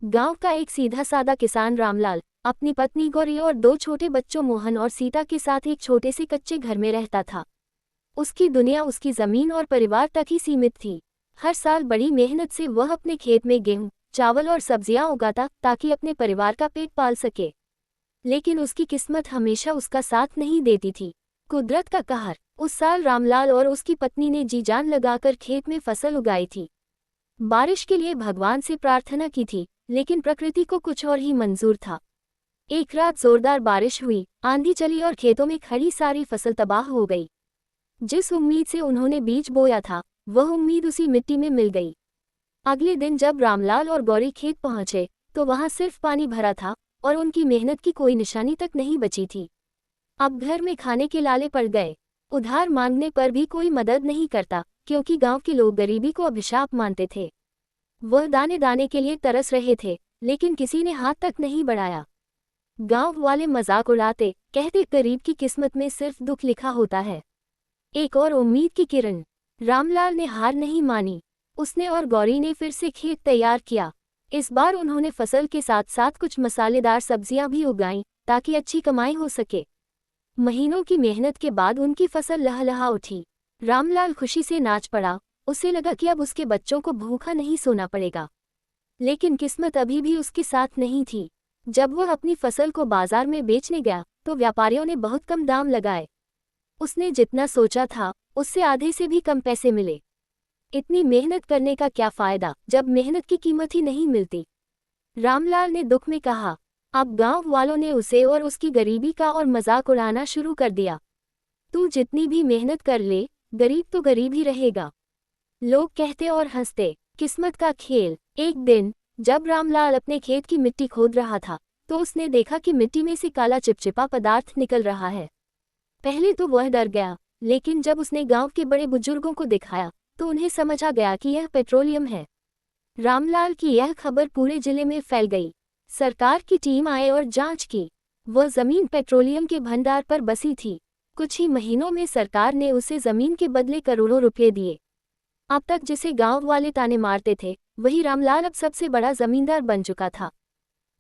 गांव का एक सीधा सादा किसान रामलाल अपनी पत्नी गौरी और दो छोटे बच्चों मोहन और सीता के साथ एक छोटे से कच्चे घर में रहता था। उसकी दुनिया उसकी जमीन और परिवार तक ही सीमित थी। हर साल बड़ी मेहनत से वह अपने खेत में गेहूं, चावल और सब्जियां उगाता ताकि अपने परिवार का पेट पाल सके। लेकिन उसकी किस्मत हमेशा उसका साथ नहीं देती थी। कुदरत का कहर। उस साल रामलाल और उसकी पत्नी ने जी जान लगाकर खेत में फसल उगाई थी। बारिश के लिए भगवान से प्रार्थना की थी, लेकिन प्रकृति को कुछ और ही मंजूर था। एक रात जोरदार बारिश हुई, आंधी चली और खेतों में खड़ी सारी फसल तबाह हो गई। जिस उम्मीद से उन्होंने बीज बोया था, वह उम्मीद उसी मिट्टी में मिल गई। अगले दिन जब रामलाल और गौरी खेत पहुंचे, तो वहां सिर्फ पानी भरा था और उनकी मेहनत की कोई निशानी तक नहीं बची थी। अब घर में खाने के लाले पड़ गए। उधार मांगने पर भी कोई मदद नहीं करता, क्योंकि गांव के लोग गरीबी को अभिशाप मानते थे। वह दाने दाने के लिए तरस रहे थे, लेकिन किसी ने हाथ तक नहीं बढ़ाया। गांव वाले मजाक उड़ाते, कहते गरीब की किस्मत में सिर्फ दुख लिखा होता है। एक और उम्मीद की किरण। रामलाल ने हार नहीं मानी। उसने और गौरी ने फिर से खेत तैयार किया। इस बार उन्होंने फसल के साथ साथ कुछ मसालेदार सब्जियां भी उगाईं, ताकि अच्छी कमाई हो सके। महीनों की मेहनत के बाद उनकी फसल लहलहा उठी। रामलाल खुशी से नाच पड़ा। उसे लगा कि अब उसके बच्चों को भूखा नहीं सोना पड़ेगा। लेकिन किस्मत अभी भी उसके साथ नहीं थी। जब वह अपनी फसल को बाजार में बेचने गया, तो व्यापारियों ने बहुत कम दाम लगाए। उसने जितना सोचा था, उससे आधे से भी कम पैसे मिले। इतनी मेहनत करने का क्या फायदा, जब मेहनत की कीमत ही नहीं मिलती। रामलाल ने दुख में कहा। अब गांव वालों ने उसे और उसकी गरीबी का और मजाक उड़ाना शुरू कर दिया। तू जितनी भी मेहनत कर ले, गरीब तो गरीब ही रहेगा। लोग कहते और हंसते। किस्मत का खेल। एक दिन जब रामलाल अपने खेत की मिट्टी खोद रहा था, तो उसने देखा कि मिट्टी में से काला चिपचिपा पदार्थ निकल रहा है। पहले तो वह डर गया, लेकिन जब उसने गांव के बड़े बुजुर्गों को दिखाया, तो उन्हें समझ आ गया कि यह पेट्रोलियम है। रामलाल की यह खबर पूरे जिले में फैल गई। सरकार की टीम आए और जांच की। वह जमीन पेट्रोलियम के भंडार पर बसी थी। कुछ ही महीनों में सरकार ने उसे जमीन के बदले करोड़ों रुपए दिए। अब तक जिसे गांव वाले ताने मारते थे, वही रामलाल अब सबसे बड़ा जमींदार बन चुका था।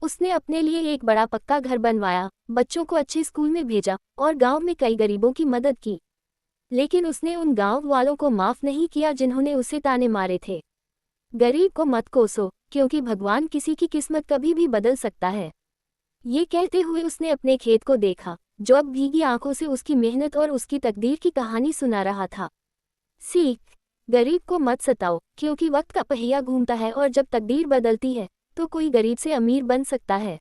उसने अपने लिए एक बड़ा पक्का घर बनवाया, बच्चों को अच्छे स्कूल में भेजा और गांव में कई गरीबों की मदद की। लेकिन उसने उन गांव वालों को माफ नहीं किया जिन्होंने उसे ताने मारे थे। गरीब को मत कोसो, क्योंकि भगवान किसी की किस्मत कभी भी बदल सकता है। ये कहते हुए उसने अपने खेत को देखा, जो अब भीगी आंखों से उसकी मेहनत और उसकी तकदीर की कहानी सुना रहा था। सीख। गरीब को मत सताओ, क्योंकि वक्त का पहिया घूमता है और जब तकदीर बदलती है, तो कोई गरीब से अमीर बन सकता है।